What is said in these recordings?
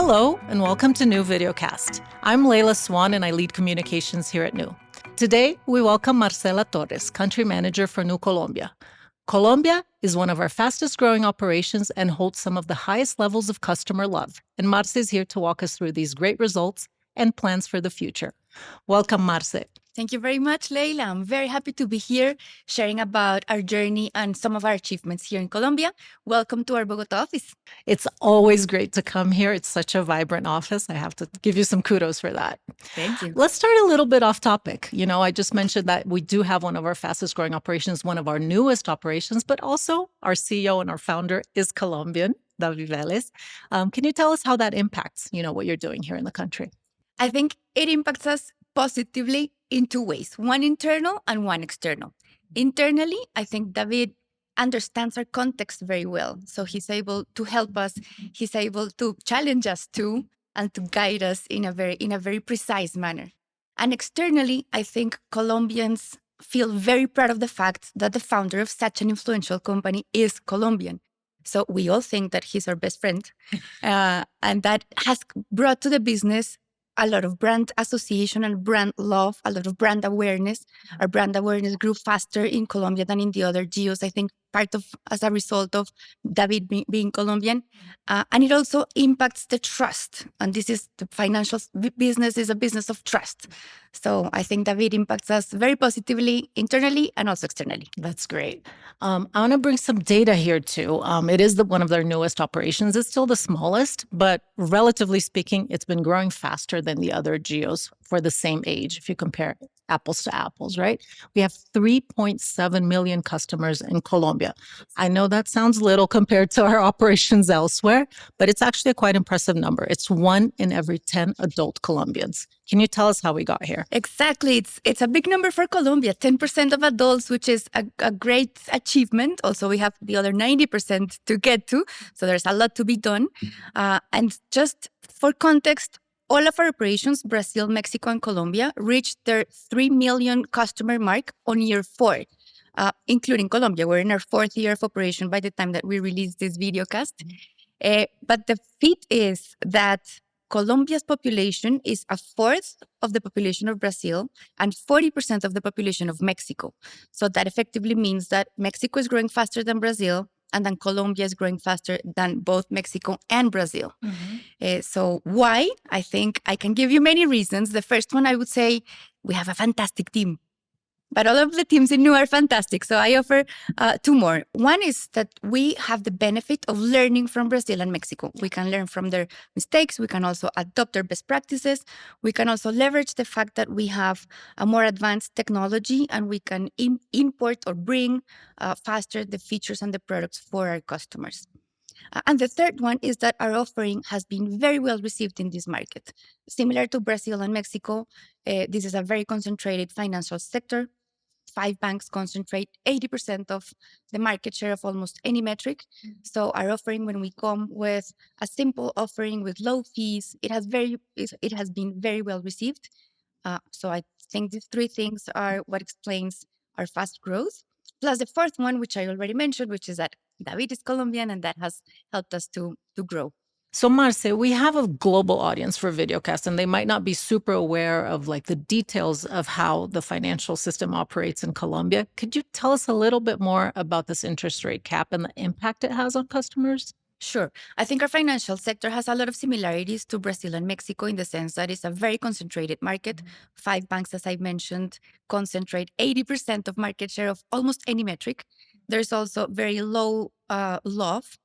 Hello, and welcome to Nu Videocast. I'm Layla Swan, and I lead communications here at Nu. Today, we welcome Marcela Torres, country manager for Nu Colombia. Colombia is one of our fastest growing operations and holds some of the highest levels of customer love. And Marce is here to walk us through these great results and plans for the future. Welcome, Marce. Thank you very much, Leila. I'm very happy to be here sharing about our journey and some of our achievements here in Colombia. Welcome to our Bogota office. It's always great to come here. It's such a vibrant office. I have to give you some kudos for that. Thank you. Let's start a little bit off topic. I just mentioned that we do have one of our fastest growing operations, one of our newest operations, but also our CEO and our founder is Colombian, David Vélez. Can you tell us how that impacts, what you're doing here in the country? I think it impacts us positively in two ways, one internal and one external. Internally, I think David understands our context very well. So he's able to help us, he's able to challenge us too, and to guide us in a very precise manner. And externally, I think Colombians feel very proud of the fact that the founder of such an influential company is Colombian. So we all think that he's our best friend. And that has brought to the business a lot of brand association and brand love, a lot of brand awareness. Our brand awareness grew faster in Colombia than in the other geos, I think as a result of David being Colombian. And it also impacts the trust. And this is the financial business is a business of trust. So I think David impacts us very positively internally and also externally. That's great. I want to bring some data here too. It is one of their newest operations. It's still the smallest, but relatively speaking, it's been growing faster than the other geos for the same age, if you compare apples to apples, right? We have 3.7 million customers in Colombia. I know that sounds little compared to our operations elsewhere, but it's actually a quite impressive number. It's 1 in every 10 adult Colombians. Can you tell us how we got here? Exactly. It's a big number for Colombia, 10% of adults, which is a great achievement. Also, we have the other 90% to get to. So there's a lot to be done. And just for context, all of our operations, Brazil, Mexico, and Colombia, reached their 3 million customer mark on year 4, including Colombia. We're in our 4th year of operation by the time that we release this videocast. But the feat is that Colombia's population is 1/4 of the population of Brazil and 40% of the population of Mexico. So that effectively means that Mexico is growing faster than Brazil, and then Colombia is growing faster than both Mexico and Brazil. Mm-hmm. So why? I think I can give you many reasons. The first one, I would say, we have a fantastic team. But all of the teams in Nu are fantastic. So I offer 2 more. One is that we have the benefit of learning from Brazil and Mexico. We can learn from their mistakes. We can also adopt their best practices. We can also leverage the fact that we have a more advanced technology, and we can import or bring faster the features and the products for our customers. And the third one is that our offering has been very well received in this market. Similar to Brazil and Mexico, this is a very concentrated financial sector. 5 banks concentrate 80% of the market share of almost any metric. So our offering, when we come with a simple offering with low fees, it has been very well received. So I think these 3 things are what explains our fast growth. Plus the 4th one, which I already mentioned, which is that David is Colombian, and that has helped us to grow. So Marce, we have a global audience for Videocast, and they might not be super aware of the details of how the financial system operates in Colombia. Could you tell us a little bit more about this interest rate cap and the impact it has on customers? Sure. I think our financial sector has a lot of similarities to Brazil and Mexico in the sense that it's a very concentrated market. Mm-hmm. 5 banks, as I mentioned, concentrate 80% of market share of almost any metric. There's also very low love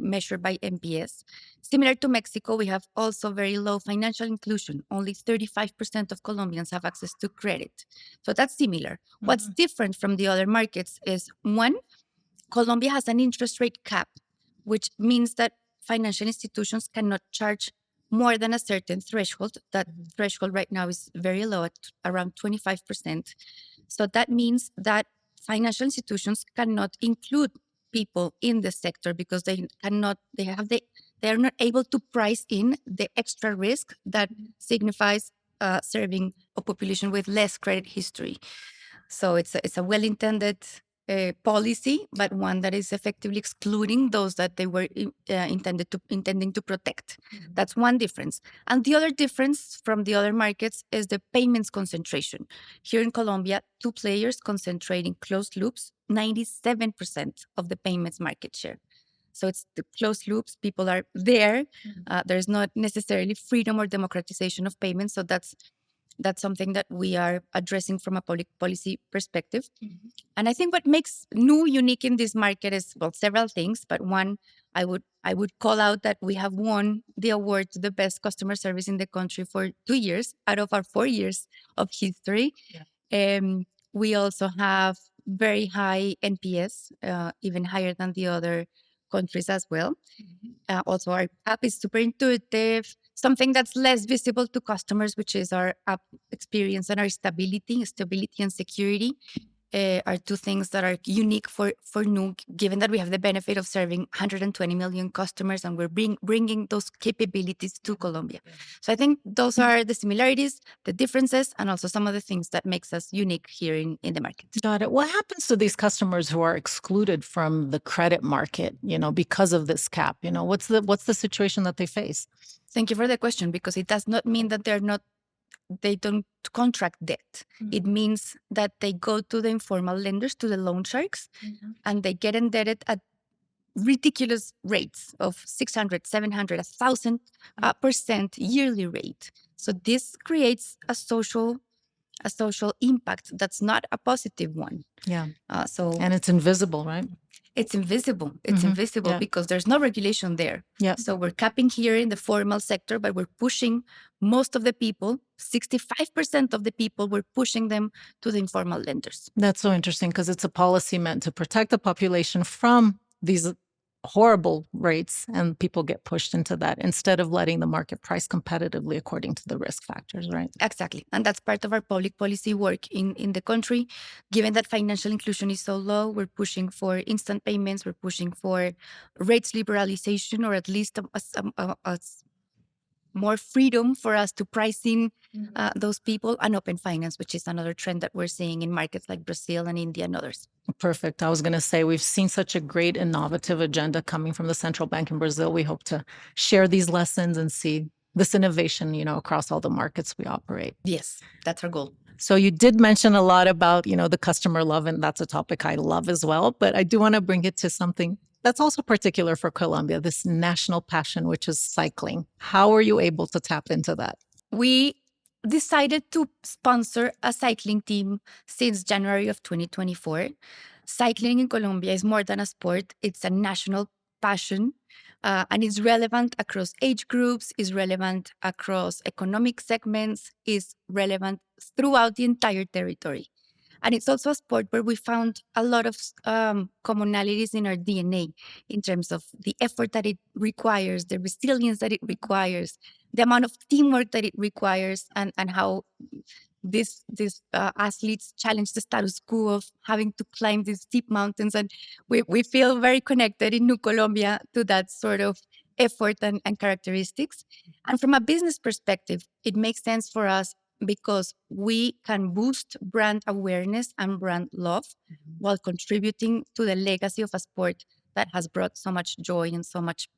measured by NPS. Similar to Mexico, we have also very low financial inclusion. Only 35% of Colombians have access to credit. So that's similar. Mm-hmm. What's different from the other markets is, 1, Colombia has an interest rate cap, which means that financial institutions cannot charge more than a certain threshold. That threshold right now is very low at around 25%. So that means that financial institutions cannot include people in the sector because they are not able to price in the extra risk that signifies serving a population with less credit history. So it's a well-intended policy, but one that is effectively excluding those that they were intending to protect. That's one difference. And the other difference from the other markets is the payments concentration. Here in Colombia, two players concentrate in closed loops 97% of the payments market share. So it's the closed loops. People are there. There's not necessarily freedom or democratization of payments. So that's something that we are addressing from a public policy perspective. And I think what makes Nu unique in this market is, well, several things. But one, I would call out that we have won the award to the best customer service in the country for 2 years out of our 4 years of history. We also have very high NPS, even higher than the other countries as well. Also, our app is super intuitive. Something that's less visible to customers, which is our app experience and our stability and security, are two things that are unique for Nu, given that we have the benefit of serving 120 million customers and we're bringing those capabilities to Colombia. So I think those are the similarities, the differences, and also some of the things that makes us unique here in the market. Got it. What happens to these customers who are excluded from the credit market, because of this cap? What's the situation that they face? Thank you for the question, because it does not mean that they don't contract debt. It means that they go to the informal lenders, to the loan sharks, and they get indebted at ridiculous rates of 600, 700, 1,000% yearly rate. So this creates a social impact that's not a positive one. Yeah. And it's invisible, right? It's invisible. It's invisible because there's no regulation there. Yeah. So we're capping here in the formal sector, but we're pushing most of the people, 65% of the people, we're pushing them to the informal lenders. That's so interesting because it's a policy meant to protect the population from these horrible rates, and people get pushed into that instead of letting the market price competitively according to the risk factors, right? Exactly. And that's part of our public policy work in the country. Given that financial inclusion is so low, we're pushing for instant payments, we're pushing for rates liberalization, or at least a more freedom for us to price in those people, and open finance, which is another trend that we're seeing in markets like Brazil and India and others. Perfect. I was going to say, we've seen such a great innovative agenda coming from the central bank in Brazil. We hope to share these lessons and see this innovation, across all the markets we operate. Yes, that's our goal. So you did mention a lot about, the customer love, and that's a topic I love as well. But I do want to bring it to something that's also particular for Colombia, this national passion, which is cycling. How are you able to tap into that? We decided to sponsor a cycling team since January of 2024. Cycling in Colombia is more than a sport. It's a national passion, and it's relevant across age groups, is relevant across economic segments, is relevant throughout the entire territory. And it's also a sport where we found a lot of commonalities in our DNA in terms of the effort that it requires, the resilience that it requires, the amount of teamwork that it requires, and how these athletes challenge the status quo of having to climb these steep mountains. And we feel very connected in Nu Colombia to that sort of effort and characteristics. And from a business perspective, it makes sense for us because we can boost brand awareness and brand love while contributing to the legacy of a sport that has brought so much joy and so much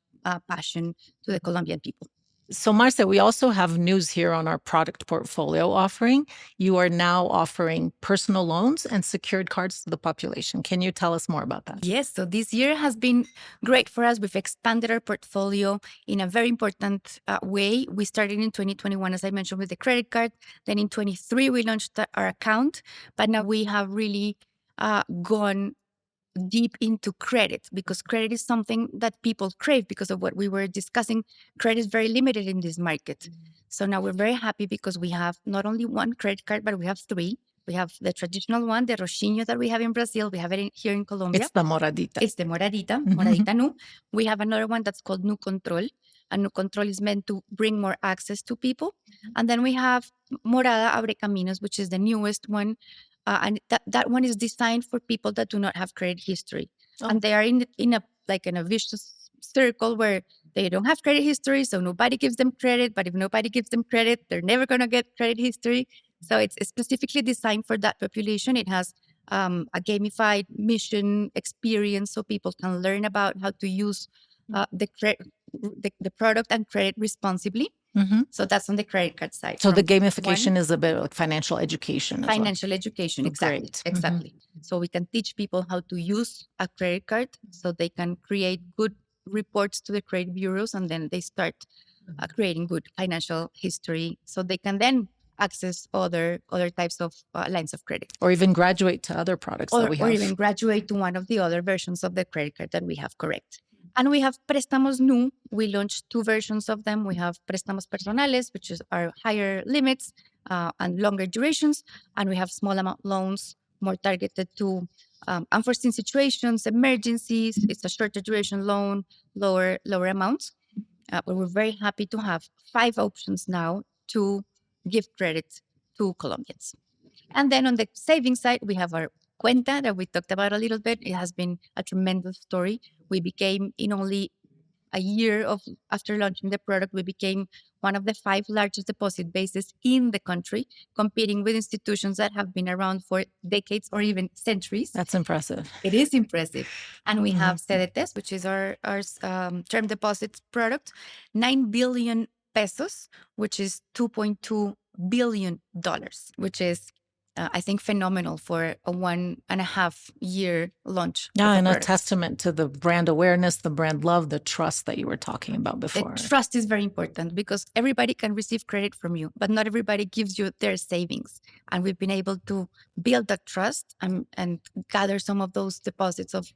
passion to the Colombian people. So Marcia, we also have news here on our product portfolio offering. You are now offering personal loans and secured cards to the population. Can you tell us more about that? Yes, so this year has been great for us. We've expanded our portfolio in a very important way. We started in 2021, as I mentioned, with the credit card. Then in 23, we launched our account. But now we have really gone deep into credit, because credit is something that people crave because of what we were discussing. Credit is very limited in this market. So now we're very happy because we have not only one credit card, but we have 3. We have the traditional one, the Roxinho, that we have in Brazil. We have it here in Colombia. It's the Moradita. It's the Moradita, Moradita Nu. We have another one that's called Nu Control. And Nu Control is meant to bring more access to people. And then we have Morada Abre Caminos, which is the newest one. And that one is designed for people that do not have credit history. And they are in a vicious circle where they don't have credit history, so nobody gives them credit. But if nobody gives them credit, they're never going to get credit history. So it's specifically designed for that population. It has a gamified mission experience so people can learn about how to use the product and credit responsibly. Mhm. So that's on the credit card side. So the From gamification is a bit like financial education as well. financial education, exactly. Great. Mhm. Exactly. So we can teach people how to use a credit card so they can create good reports to the credit bureaus, and then they start creating good financial history so they can then access other types of lines of credit. Or even graduate to other products that we have. Or even graduate to one of the other versions of the credit card that we have, correct. And we have Préstamos Nu. We launched 2 versions of them. We have Préstamos Personales, which is our higher limits and longer durations. And we have small amount loans, more targeted to unforeseen situations, emergencies. It's a shorter duration loan, lower amounts. But we're very happy to have 5 options now to give credit to Colombians. And then on the savings side, we have our cuenta that we talked about a little bit. It has been a tremendous story. We became, in only a year after launching the product, we became one of the 5 largest deposit bases in the country, competing with institutions that have been around for decades or even centuries. That's impressive. It is impressive. And we have CDTs, which is our term deposits product, 9 billion pesos, which is $2.2 billion, which is I think phenomenal for a 1.5 year launch. Yeah, and a testament to the brand awareness, the brand love, the trust that you were talking about before. The trust is very important because everybody can receive credit from you, but not everybody gives you their savings. And we've been able to build that trust and gather some of those deposits of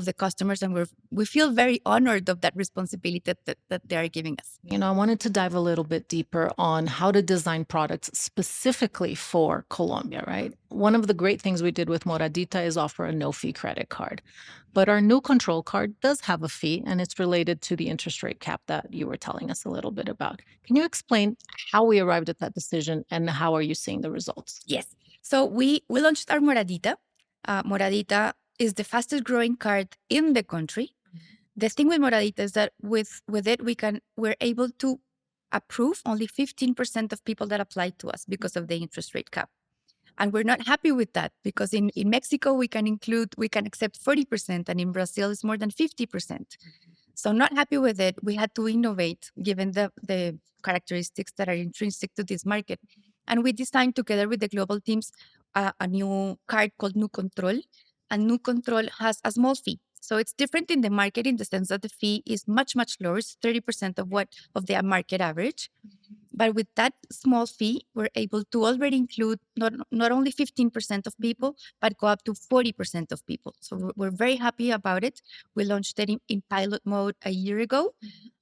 the customers, and we feel very honored of that responsibility that they are giving us. You know, I wanted to dive a little bit deeper on how to design products specifically for Colombia, right? One of the great things we did with Moradita is offer a no-fee credit card. But our new control card does have a fee, and it's related to the interest rate cap that you were telling us a little bit about. Can you explain how we arrived at that decision and how are you seeing the results? Yes. So we launched our Moradita. Moradita is the fastest growing card in the country. The thing with Moradita is that with it, we're able to approve only 15% of people that apply to us because of the interest rate cap. And we're not happy with that because in Mexico, we can accept 40%, and in Brazil, it's more than 50%. So not happy with it. We had to innovate given the characteristics that are intrinsic to this market. And we designed together with the global teams a new card called Nu Control. And Nu Control has a small fee. So it's different in the market in the sense that the fee is much, much lower. It's 30% of the market average. But with that small fee, we're able to already include not only 15% of people, but go up to 40% of people. So we're very happy about it. We launched it in pilot mode a year ago,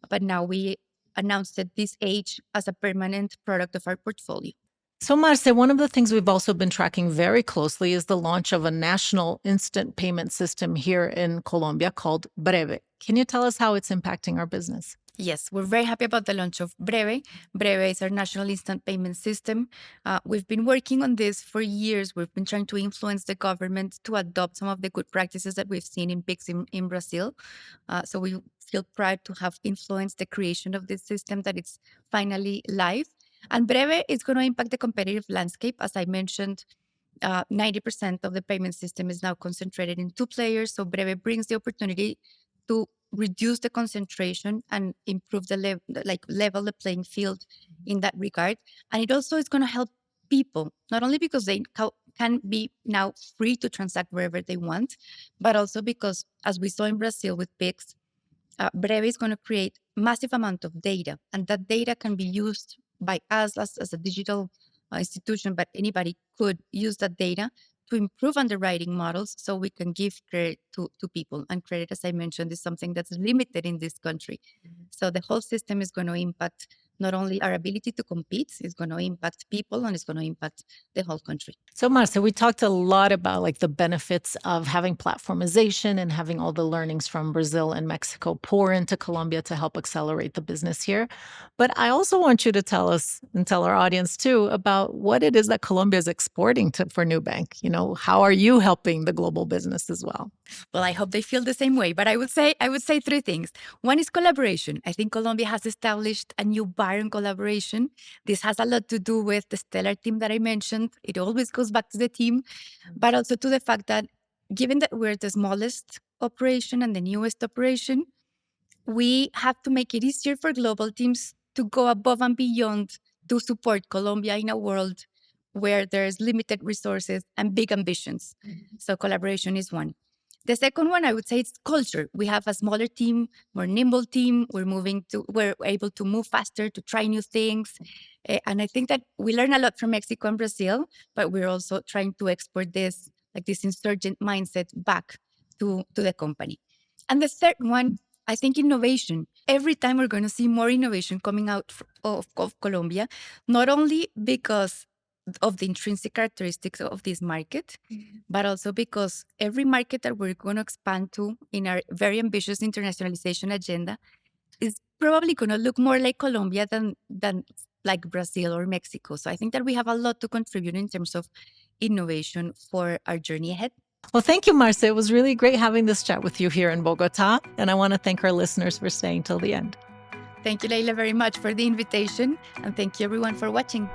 but now we announced it this age as a permanent product of our portfolio. So, Marce, one of the things we've also been tracking very closely is the launch of a national instant payment system here in Colombia called Bre-B. Can you tell us how it's impacting our business? Yes, we're very happy about the launch of Bre-B. Bre-B is our national instant payment system. We've been working on this for years. We've been trying to influence the government to adopt some of the good practices that we've seen in PIX in Brazil. So we feel proud to have influenced the creation of this system that it's finally live. And Bre-B is going to impact the competitive landscape. As I mentioned, 90% of the payment system is now concentrated in 2 players. So Bre-B brings the opportunity to reduce the concentration and improve level the playing field in that regard. And it also is going to help people, not only because they can be now free to transact wherever they want, but also because, as we saw in Brazil with PIX, Bre-B is going to create massive amount of data, and that data can be used by us as a digital institution, but anybody could use that data to improve underwriting models so we can give credit to people. And credit, as I mentioned, is something that's limited in this country. So the whole system is going to impact not only our ability to compete, it's going to impact people, and it's going to impact the whole country. So, Marce, we talked a lot about like the benefits of having platformization and having all the learnings from Brazil and Mexico pour into Colombia to help accelerate the business here. But I also want you to tell us and tell our audience too about what it is that Colombia is exporting for Nubank. You know, how are you helping the global business as well? Well, I hope they feel the same way. But I would say 3 things. One is collaboration. I think Colombia has established a new fire on collaboration. This has a lot to do with the stellar team that I mentioned. It always goes back to the team, but also to the fact that given that we're the smallest operation and the newest operation, we have to make it easier for global teams to go above and beyond to support Colombia in a world where there's limited resources and big ambitions. So collaboration is one. The second one, I would say, is culture. We have a smaller team, more nimble team. We're able to move faster, to try new things. And I think that we learn a lot from Mexico and Brazil, but we're also trying to export this insurgent mindset back to the company. And the third one, I think innovation. Every time we're going to see more innovation coming out of Colombia, not only because of the intrinsic characteristics of this market, but also because every market that we're going to expand to in our very ambitious internationalization agenda is probably going to look more like Colombia than like Brazil or Mexico. So I think that we have a lot to contribute in terms of innovation for our journey ahead. Well, thank you, Marce. It was really great having this chat with you here in Bogota. And I want to thank our listeners for staying till the end. Thank you, Leila, very much for the invitation. And thank you, everyone, for watching.